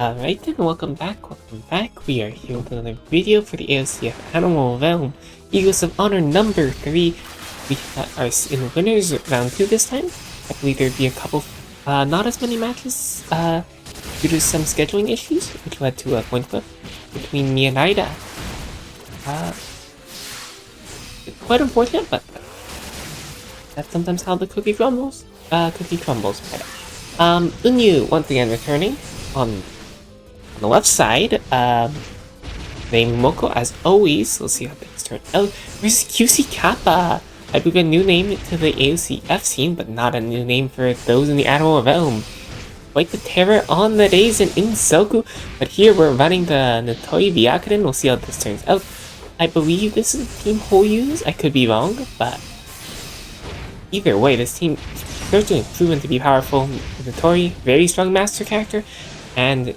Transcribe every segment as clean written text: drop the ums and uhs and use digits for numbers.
Alright then, welcome back. We are here with another video for the AoCF Animal Realm Eagles of Honor number 3. We are in winners round 2 this time. I believe there'd be a couple, not as many matches, due to some scheduling issues, which led to a coin flip between me and Ida. Quite unfortunate, but that's sometimes how the cookie crumbles. Unyu once again returning on the left side, named Moko as always. Let's see how things turn out. Versus QC Kappa. I believe a new name to the AoCF scene, but not a new name for those in the Animal Realm. Quite the terror on the days in Insoku, but here we're running the Natoi Byakuren. We'll see how this turns out. I believe this is Team Hoyu's. I could be wrong, but either way, this team certainly proven to be powerful. Natoi, very strong master character, and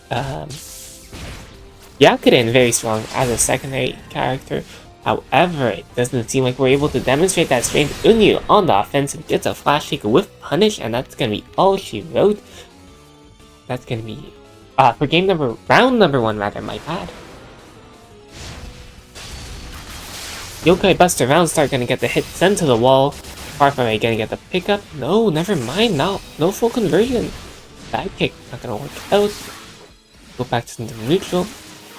Byakuren very strong as a secondary character. However, it doesn't seem like we're able to demonstrate that strength. Unyu on the offensive gets a flash kick with punish, and that's gonna be all she wrote. That's gonna be for round number 1 rather, my bad. Yokai Buster Roundstar gonna get the hit sent to the wall. Far from it, gonna get the pickup. No, never mind. No full conversion. Bad kick, not gonna work out. Go back to the neutral.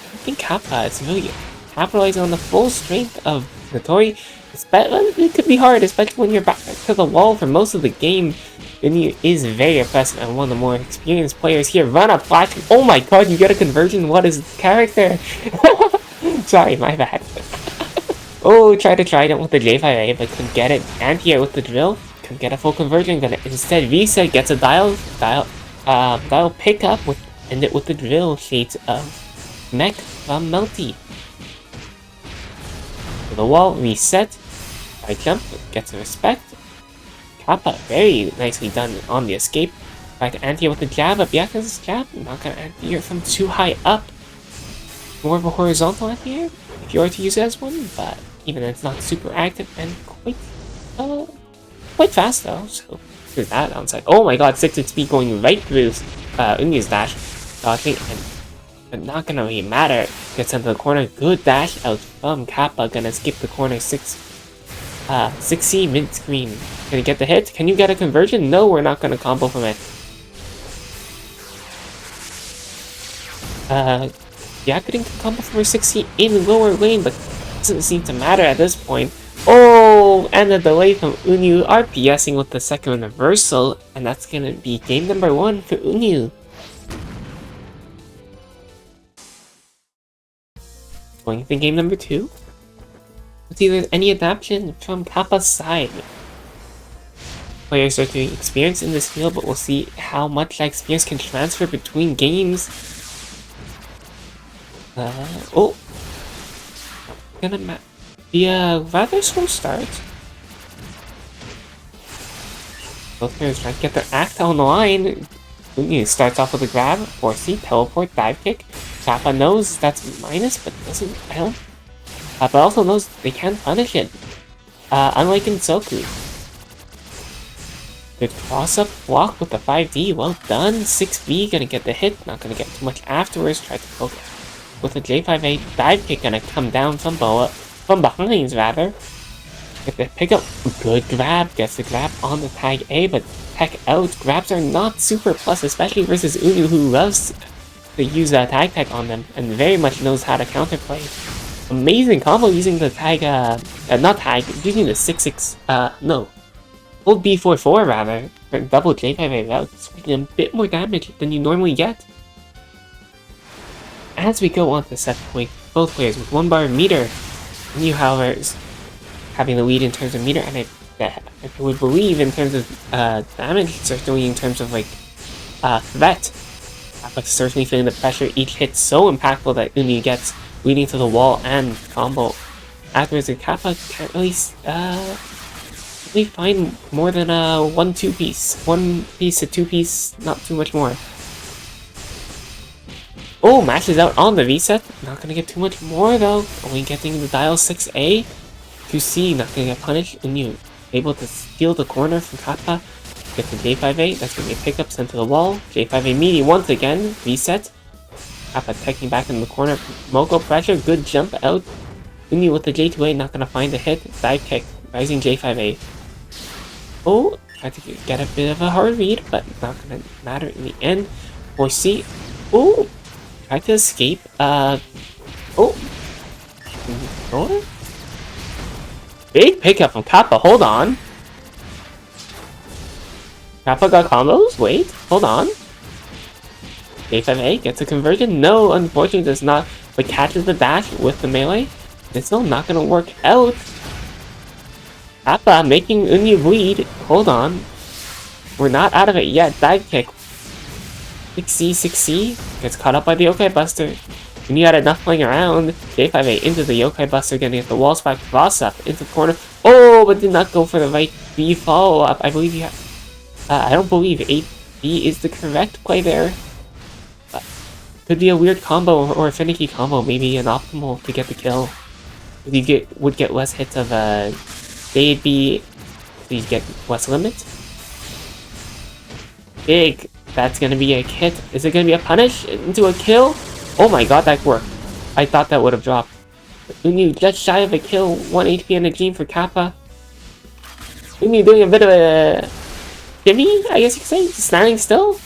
I think Kappa is really capitalizing on the full strength of Natoi. It could be hard, especially when you're back to the wall for most of the game. Unyu is very impressive and one of the more experienced players here. Run up flash. Oh my god, you get a conversion. What is this character? Sorry, my bad. Oh, tried it with the J5A, but couldn't get it. And here with the drill, couldn't get a full conversion. Gonna instead reset, gets a dial pick up with, end it with the drill. Shades of mech from Melty. To the wall, reset. I jump, gets a respect. Kappa, very nicely done on the escape. Back to anti with the jab, but Byakuren's jab, not gonna anti from too high up. More of a horizontal anti-air, if you were to use it as one, but even it's not super active and quite fast though, so there's that downside. Oh my god, 6 at speed going right through Unyu's dash, dodging, but not gonna really matter. Gets into the corner, good dash out from Kappa, gonna skip the corner 6C mid screen. Gonna get the hit? Can you get a conversion? No, we're not gonna combo from it. Byakuren can combo from her 6C in lower lane, but doesn't seem to matter at this point. Oh, and a delay from Unyu RPSing with the second reversal, and that's gonna be game number 1 for Unyu. Going to game number 2. Let's see if there's any adaptation from Kappa's side. Players are doing experience in this field, but we'll see how much that experience can transfer between games. Gonna be a rather slow start. Both players trying to get their act on the line. Unyu starts off with a grab, 4C, teleport, dive kick. Kappa knows that's minus, but doesn't. But also knows they can punish it. Unlike in Soku. Good cross up block with the 5D. Well done. 6B gonna get the hit. Not gonna get too much afterwards. Try to poke with a J5A dive kick, gonna come down from behind rather. Get the pickup. Good grab. Gets the grab on the tag A, but tech out. Grabs are not super plus, especially versus Unyu, who loves to use a tag on them and very much knows how to counterplay. Amazing combo using the tag, using the 6-6, full B4-4 rather, for double J5A route, swinging a bit more damage than you normally get. As we go on to set point, both players with 1 bar meter. Unyu, however, is having the lead in terms of meter, and I would believe in terms of damage, certainly in terms of threat. Kappa certainly feeling the pressure. Each hit so impactful that Unyu gets, leading to the wall and combo. Afterwards, the Kappa can't really find more than a 1-2 piece. 1 piece to 2 piece, not too much more. Oh, mashes out on the reset. Not gonna get too much more though. Only getting the dial 6A. 2C, not gonna get punished. Unyu able to steal the corner from Kappa. Get the J5A. That's gonna be a pickup sent to the wall. J5A meaty once again. Reset. Kappa taking back in the corner. Moko pressure, good jump out. Uni with the J2A, not gonna find a hit. Dive kick, rising J5A. Oh, tried to get a bit of a hard read, but not gonna matter in the end. 4C. Oh, tried to escape. Oh. Big pickup from Kappa, hold on. Kappa got combos? Wait, hold on. J5A gets a conversion? No, unfortunately does not, but catches the dash with the melee. It's still not gonna work out. Kappa making Uni bleed. Hold on. We're not out of it yet. Dive kick. 6C, 6C. Gets caught up by the Yokai Buster. Uni had enough playing around. J5A into the Yokai Buster, getting at the wall spike. Cross up into the corner. Oh, but did not go for the right B follow up. I believe you have. I don't believe 8B is the correct play there. Could be a weird combo or a finicky combo, maybe an optimal to get the kill. You would get less hits of A8B, so you get less limit. Big, that's gonna be a hit. Is it gonna be a punish into a kill? Oh my god, that worked. I thought that would have dropped. Uni just shy of a kill, 1 HP and a gene for Kappa. Uni doing a bit of a shimmy, I guess you could say, standing still.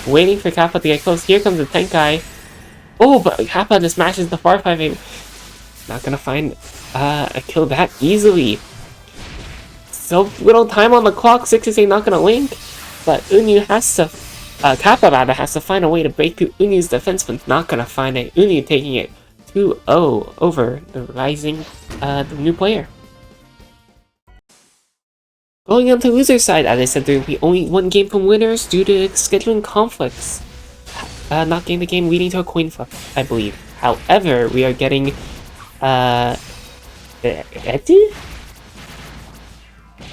Waiting for Kappa to get close. Here comes the tank guy. Oh, but Kappa just smashes the far 5A. Not gonna find a kill that easily. So little time on the clock. 668 not gonna link. But Uni has to, Kappa rather, has to find a way to break through Uni's defense, but not gonna find it. Uni taking it 2-0 over the rising, the new player. Going on to loser side, as I said, there will be only one game from winners due to scheduling conflicts. Not getting the game leading to a coin flip, I believe. However, we are getting, Etu?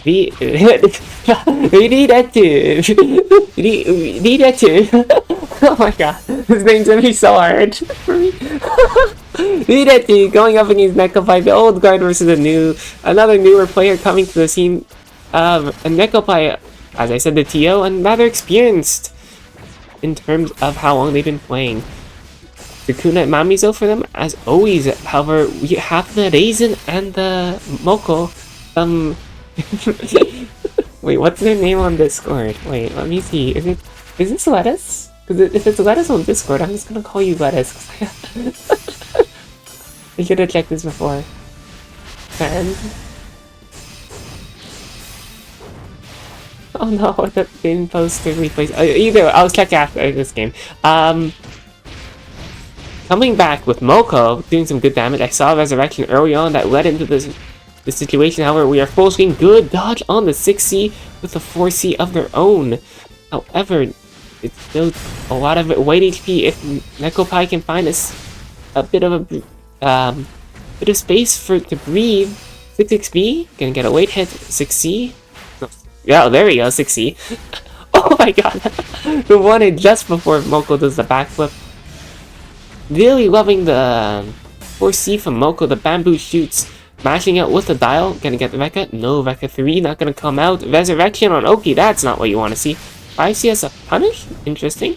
We need Etu! We need Etu! Oh my god, this name's gonna be so hard for me. Need Etu going up against Nekopai, the old guard versus another newer player coming to the scene. And Nekopai, as I said, the TO, and rather experienced in terms of how long they've been playing. Sukuna and Mamizo for them, as always. However, we have the Raisin and the Moko. Wait, what's their name on Discord? Wait, let me see. Is this Lettuce? Because if it's Lettuce on Discord, I'm just gonna call you Lettuce. I should have checked this before. And oh no, that didn't post the replays. Either I'll check after this game. Coming back with Moko, doing some good damage. I saw Resurrection early on that led into this situation. However, we are full screen. Good dodge on the 6C with a 4C of their own. However, it's still a lot of white HP. If Nekopai can find us a bit of space to breathe. 6XB gonna get a late hit. 6C. Yeah, there we go, 6C. Oh my god, the one just before Moko does the backflip. Really loving the 4C from Moko, the bamboo shoots. Mashing out with the dial, gonna get the Rekka. No, Rekka 3 not gonna come out. Resurrection on Oki, that's not what you want to see. 5C as a punish? Interesting.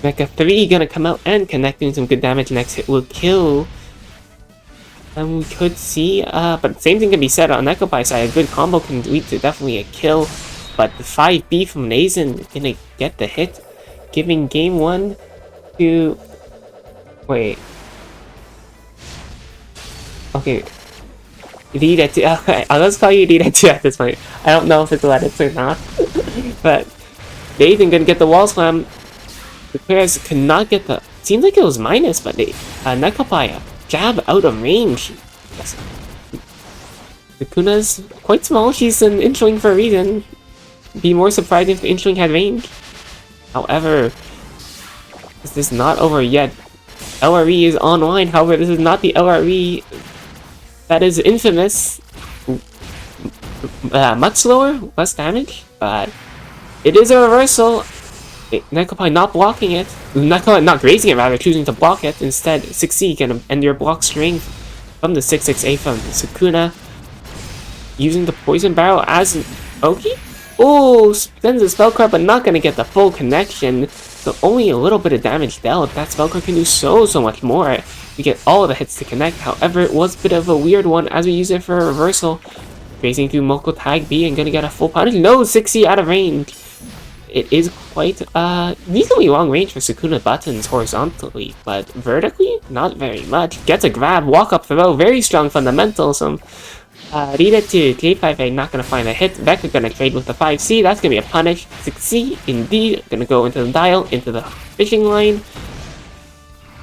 Rekka 3 gonna come out and connecting some good damage. Next hit will kill. And we could see, but same thing can be said on Nekopai's side. A good combo can lead to definitely a kill. But the 5B from Nazen gonna get the hit, giving game 1 to... Wait. Okay. Riretu. Okay, let's call you Riretu at this point. I don't know if it's Lettuce or not. But Nazen gonna get the wall slam. The players could not get the... Seems like it was minus, but they... Nekopai jab out of range. Yes. The Kuna's quite small. She's an inchling for a reason. Be more surprised if the inchling had range. However, this is not over yet. LRE is online. However, this is not the LRE that is infamous. Much slower, less damage, but it is a reversal. Nekopai not blocking it. Nekopai not grazing it, rather choosing to block it. Instead, 6C can end your block strength from the 668 from Sukuna. Using the poison barrel as an Oki? Oh, sends a spell card, but not gonna get the full connection. So only a little bit of damage dealt. That spell card can do so much more. We get all of the hits to connect. However, it was a bit of a weird one as we use it for a reversal. Phasing through Moko Tag B and gonna get a full punish. No, 60 out of range. It is quite reasonably long range for Sukuna buttons horizontally, but vertically, not very much. Gets a grab, walk up throw, very strong fundamentals. Read it to J5A, not gonna find a hit. Vector gonna trade with the 5C, that's gonna be a punish. 6C, indeed, gonna go into the dial, into the fishing line.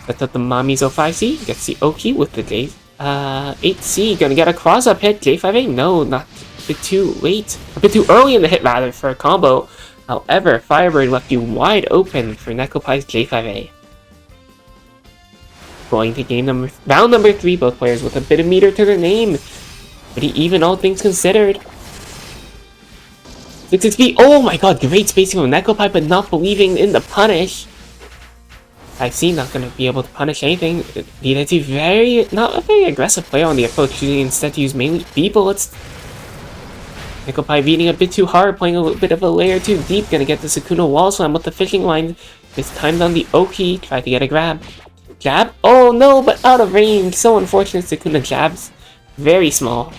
Sets up the Mamizo 5C, gets the Oki with the J. 8C, gonna get a cross-up hit. J5A, no, not a bit too late. A bit too early in the hit, rather, for a combo. However, Firebird left you wide open for Nekopai's J5A. Going to round number 3, both players with a bit of meter to their name. Pretty even, all things considered. 6XP, oh my god, great spacing from Nekopai, but not believing in the punish. I see, not gonna be able to punish anything. DDT not a very aggressive player on the approach, choosing instead to use mainly B-bullets. Nekopai beating a bit too hard, playing a little bit of a layer too deep, gonna get the Sukuna wall slam with the fishing line. This time on the Oki, try to get a grab. Jab? Oh no, but out of range. So unfortunate, Sukuna jabs. Very small.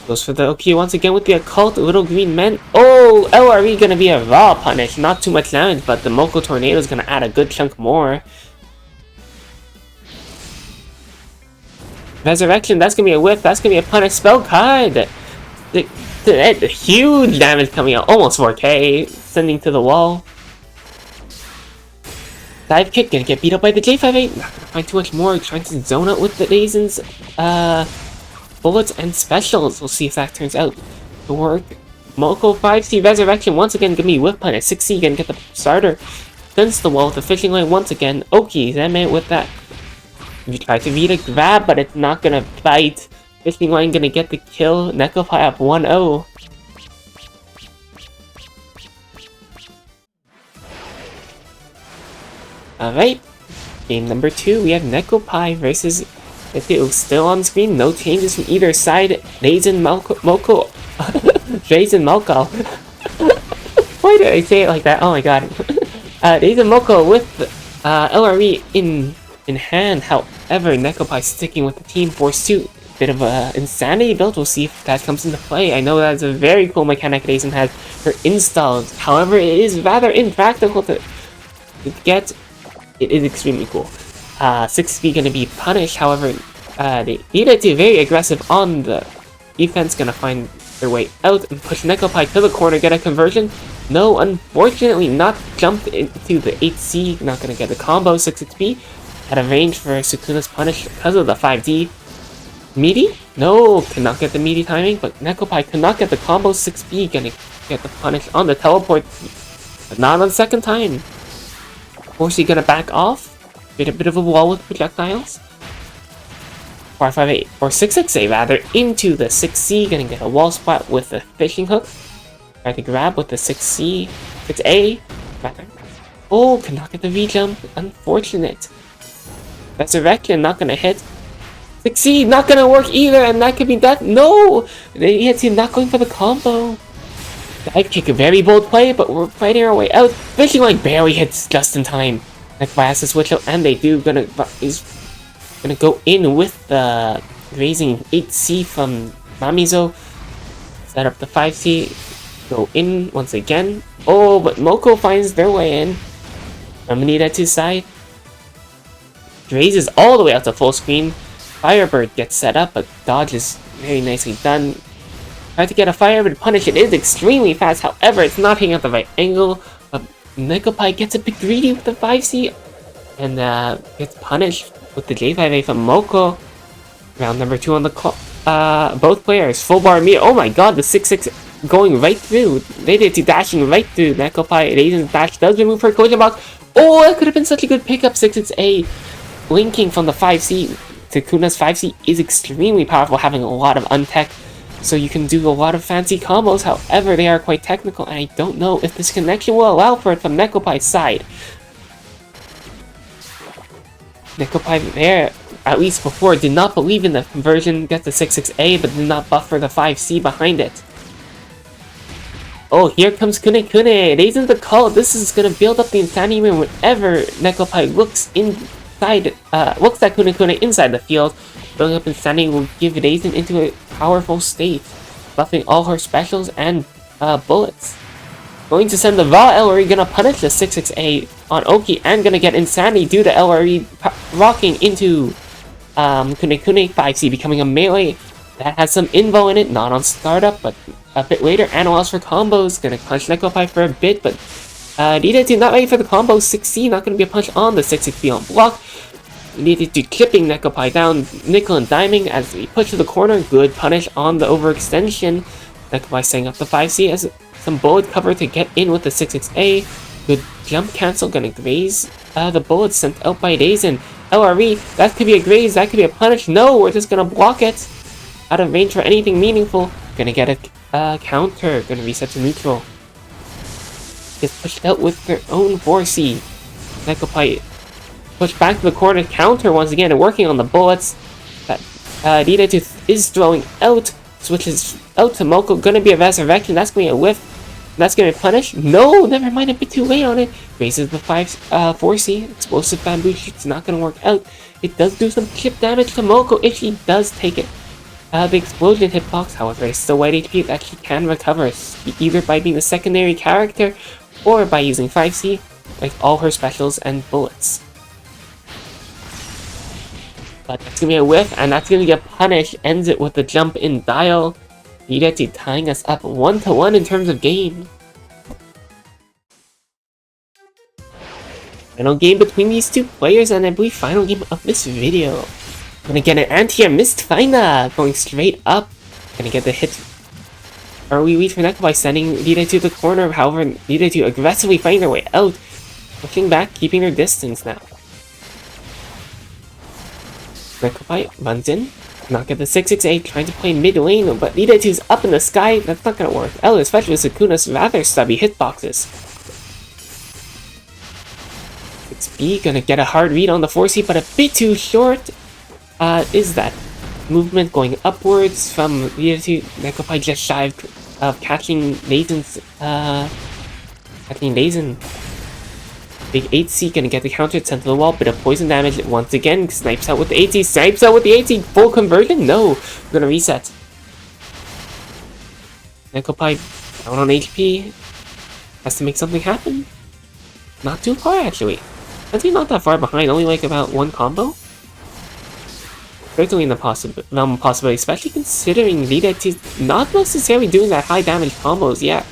Goes for the Oki once again with the occult, little green men. Oh, LRE gonna be a raw punish. Not too much damage, but the Moko Tornado is gonna add a good chunk more. Resurrection, that's gonna be a whiff, that's gonna be a punish spell card! The huge damage coming out, almost 4k, sending to the wall. Dive kick, gonna get beat up by the J5A, not gonna find too much more, trying to zone out with the Raisins, bullets and specials. We'll see if that turns out to work. Moko 5C Resurrection, once again gonna be whiff punish, 6C, gonna get the starter. Sends the wall with the fishing line once again, Oki, Zeme with that. You try to beat a grab, but it's not gonna bite. Fishing line gonna get the kill. Nekopai up 1-0. Alright. Game number 2, we have Nekopai versus Itu. Still on screen, no changes from either side. Raisin Moko. Raisin Moko. Why did I say it like that? Oh my god. Raisin Moko with LRE in hand. However, Nekopai sticking with the Team Force 2. Bit of a insanity build. We'll see if that comes into play. I know that's a very cool mechanic Raisin has for installs. However, it is rather impractical to get. It is extremely cool. 6B gonna be punished. However, they need to be very aggressive on the defense. Gonna find their way out and push Nekopai to the corner. Get a conversion. No, unfortunately, not jumped into the 8C. Not gonna get a combo. 6XP. Out of range for Sukuna's punish because of the 5D. Meaty? No, cannot get the meaty timing, but Nekopai cannot get the combo. 6B gonna get the punish on the teleport, but not on the second time. Forcey gonna back off, get a bit of a wall with projectiles. 458 or 6XA rather into the 6C, gonna get a wall spot with the fishing hook. Try to grab with the 6C, 6A rather. Oh, cannot get the V jump. Unfortunate. Resurrection not gonna hit. 6C not gonna work either, and that could be death. No! The ENT not going for the combo. Dive kick, a very bold play, but we're fighting our way out. Fishing line barely hits just in time. Nekopai has to switch out, and they do. He's gonna go in with the raising 8C from Mamizo. Set up the 5C. Go in once again. Oh, but Moko finds their way in. Amanita to side. Raises all the way out to full screen. Firebird gets set up, but dodge is very nicely done. Try to get a Firebird punish. It is extremely fast, however, it's not hitting at the right angle. But Nekopai gets a bit greedy with the 5C and gets punished with the J5A from Moko. Round number 2 on the clock. Both players, full bar meter. Oh my god, the 6-6 going right through. They did dashing right through. Nekopai, Raisin's dash does remove her collision box. Oh, that could have been such a good pickup. 6-6A. Linking from the 5C. Sukuna's 5C is extremely powerful, having a lot of untech, so you can do a lot of fancy combos. However, they are quite technical, and I don't know if this connection will allow for it from Nekopai's side. Nekopai there, at least before, did not believe in the conversion, get the 6-6A, but did not buffer the 5C behind it. Oh, here comes Kune Kune. Raising the call. This is gonna build up the insanity room whenever Nekopai looks inside, looks at Kune Kune inside the field. Building up insanity will give Raisin into a powerful state, buffing all her specials and bullets. Going to send the raw LRE, gonna punish the 6-6A on Oki, and gonna get insanity due to LRE rocking into Kune Kune 5C, becoming a melee that has some invo in it, not on startup, but a bit later. And allows for combos, gonna punch Nekopai for a bit, but Ridetu not ready for the combo. 6C, not gonna be a punch on the 6-6B on block. Ridetu clipping Nekopai down, nickel and diming as we push to the corner. Good punish on the overextension. Nekopai setting up the 5C as some bullet cover to get in with the 6-6A. Good jump cancel, gonna graze the bullets sent out by Raisin. LRE, that could be a graze, that could be a punish. No, we're just gonna block it. Out of range for anything meaningful. Gonna get a counter, gonna reset to neutral. Gets pushed out with their own 4C. Nekopai pushed back to the corner, counter once again, and working on the bullets that Ridetu is throwing out. Switches out to Moko, gonna be a resurrection, that's gonna be a whiff. That's gonna be punished. No, never mind, a bit too late on it. Raises the 4C. Explosive bamboo shoot's not gonna work out. It does do some chip damage to Moko if she does take it. The explosion hitbox, however, is still white HP that she can recover, either by being the secondary character or by using 5C, like all her specials and bullets. But that's gonna be a whiff, and that's gonna get punished. Ends it with the jump in dial. Ridetu tying us up 1-1 in terms of game. Final game between these two players, and I believe final game of this video. Gonna get an anti-air missed Fina, going straight up. Gonna get the hit. Early lead for Nekopai, sending Ridetu to the corner. However, Ridetu aggressively fighting their way out. Pushing back, keeping their distance now. Nekopai runs in. Not get the 6-6A, trying to play mid lane, but Ridetu's up in the sky. That's not gonna work out, especially with Sukuna's rather stubby hitboxes. 6B gonna get a hard read on the 4C, but a bit too short. Is that movement going upwards from Ridetu? Nekopai just shy of catching Raisin's, Big 8C gonna get the counter, sent to the wall, bit of poison damage once again. Snipes out with the 8C, snipes out with the 8C, full conversion? No! We're gonna reset. Nekopai down on HP. Has to make something happen. Not too far actually. I think not that far behind, only like about one combo. Certainly in the realm of possibility, especially considering Ridetu's not necessarily doing that high damage combos yet.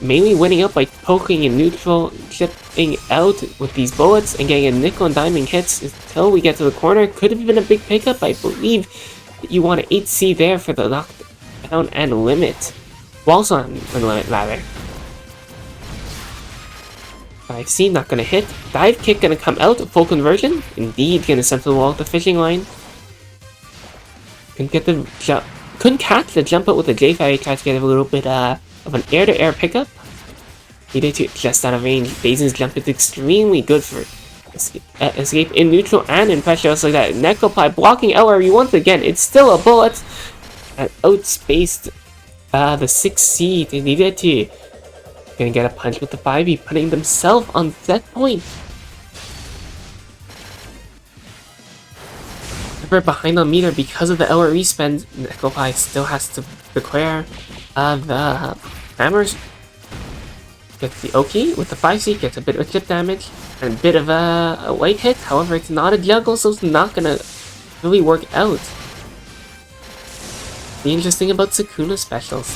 Mainly winning up by poking in neutral, chipping out with these bullets, and getting a nickel and diming hits until we get to the corner. Could have been a big pickup. I believe that you want an 8C there for the knockdown and limit. Walls on the limit, rather. 5C, not gonna hit. Dive kick gonna come out, full conversion. Indeed, gonna send to the wall with the fishing line. Couldn't get the jump. Couldn't catch the jump out with the J5. Tried to get a little bit of an air-to-air pickup. Ridetu just out of range. Raisin's jump is extremely good for escape in neutral and in pressure. Just like that. Nekopai blocking LRE once again. It's still a bullet. And outspaced the 6C to Ridetu. Gonna get a punch with the 5E, putting themselves on set point. We're behind on meter because of the LRE spend. Nekopai still has to declare the hammers. Gets the Oki with the 5C, gets a bit of chip damage and a bit of a white hit. However, it's not a juggle, so it's not gonna really work out. The interesting about Sukuna specials,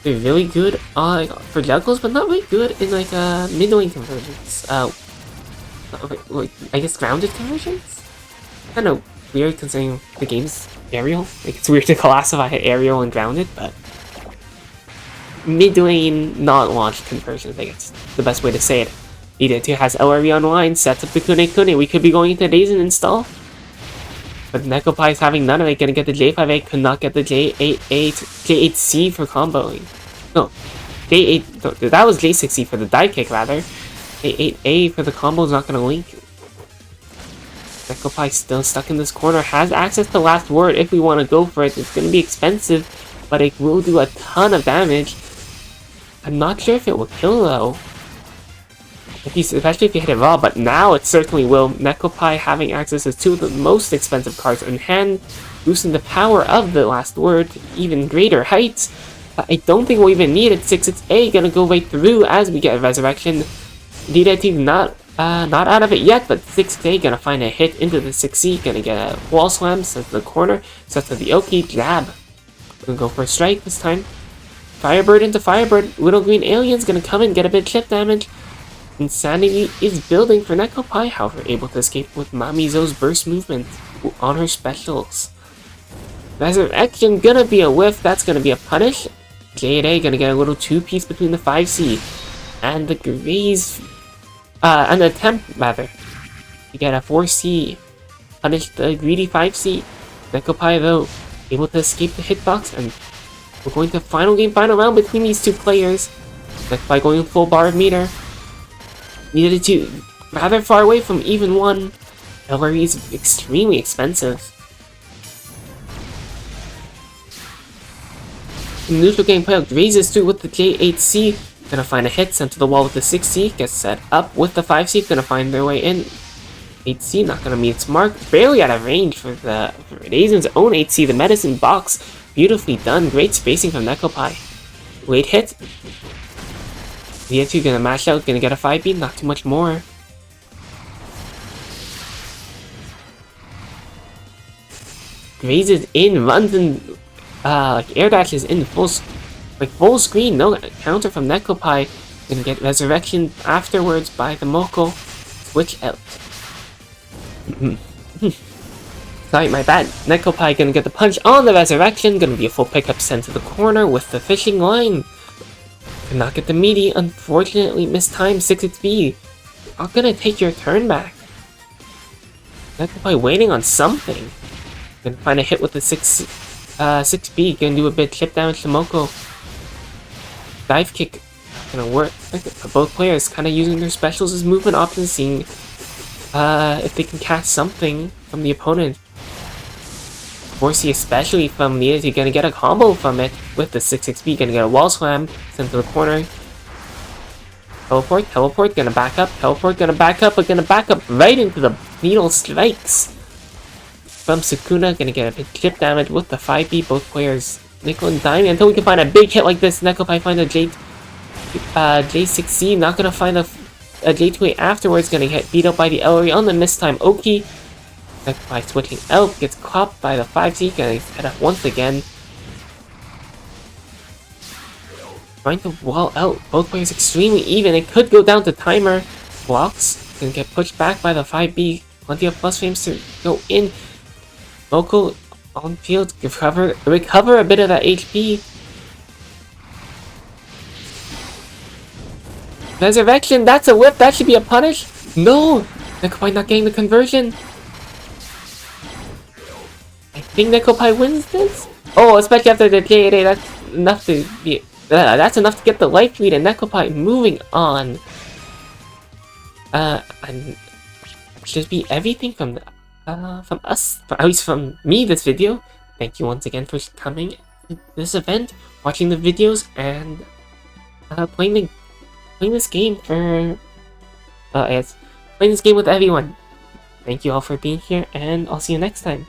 they're really good for juggles, but not really good in like mid lane conversions. Like, I guess grounded conversions. Kind of weird considering the game's aerial. Like it's weird to classify aerial and grounded, but mid lane not launched conversions. I guess the best way to say it. Ridetu has LRE online, sets up the Kune Kune. We could be going into Raisin install. But Nekopai is having none of it. Gonna get the J5A, could not get the J8C for comboing. No, J8, that was J6C for the dive kick rather. J8A for the combo is not gonna link. Nekopai still stuck in this corner, has access to last word if we want to go for it. It's going to be expensive, but it will do a ton of damage. I'm not sure if it will kill though. Especially if you hit it raw, but now it certainly will. Nekopai having access to two of the most expensive cards in hand, boosting the power of the last word to even greater heights. But I don't think we'll even need it. 6-6A gonna go right through as we get a resurrection. DDT not out of it yet, but 6A gonna find a hit into the 6C, gonna get a wall slam, sets to the corner, sets to the Oki, jab. Gonna go for a strike this time. Firebird into Firebird, little green alien's gonna come in, get a bit of chip damage. Insanity is building for Nekopai, however able to escape with Mamizo's burst movement on her specials. Resurrection gonna be a whiff, that's gonna be a punish. J8A gonna get a little 2-piece between the 5C and the Graze, and the Temp rather. You get a 4C, punish the greedy 5C. Nekopai though, able to escape the hitbox, and we're going to final round between these two players. Nekopai going full bar of meter. Needed to rather far away from even one. Cavalry is extremely expensive. In neutral gameplay, raises through with the J8C. Gonna find a hit, sent to the wall with the 6C. Gets set up with the 5C. Gonna find their way in. 8C not gonna meet its mark. Barely out of range for Raisin's own 8C. The medicine box. Beautifully done. Great spacing from Nekopai. Late hit. The 2 gonna mash out, gonna get a 5B, not too much more. Grazes in, runs in, like air dashes in full screen, no counter from Nekopai. Gonna get resurrection afterwards by the Moko. Switch out. Sorry, my bad. Nekopai gonna get the punch on the resurrection, gonna be a full pickup sent to the corner with the fishing line. Could not get the meaty, unfortunately mistimed 6-6B. Not gonna take your turn back. Nekopai waiting on something. Gonna find a hit with the 6B, gonna do a bit of chip damage to Moko. Dive kick, gonna work. Both players kinda using their specials as movement options, seeing if they can catch something from the opponent. 4C especially from Nia, you're gonna get a combo from it with the 6-6B, gonna get a wall slam, sent to the corner. Teleport, gonna back up, teleport, gonna back up, but gonna back up right into the needle strikes. From Sukuna, gonna get a bit chip damage with the 5B, both players nickel and dime until we can find a big hit like this. Nekopai find a J6C, not gonna find a J2A afterwards, gonna get beat up by the Ellery on the mistime Oki. By switching out, gets caught by the 5C, gonna head up once again. Trying to wall out, both players extremely even, it could go down to timer. Blocks, gonna get pushed back by the 5B, plenty of plus frames to go in. Moko on field, recover a bit of that HP. Resurrection, that's a whip, that should be a punish. No! Nekopai not getting the conversion. I think Nekopai wins this? Oh, especially after the J8A, that's enough to be... that's enough to get the life lead, and Nekopai moving on. And should be everything from us, at least from me this video. Thank you once again for coming to this event, watching the videos, and playing this game for... playing this game with everyone. Thank you all for being here, and I'll see you next time.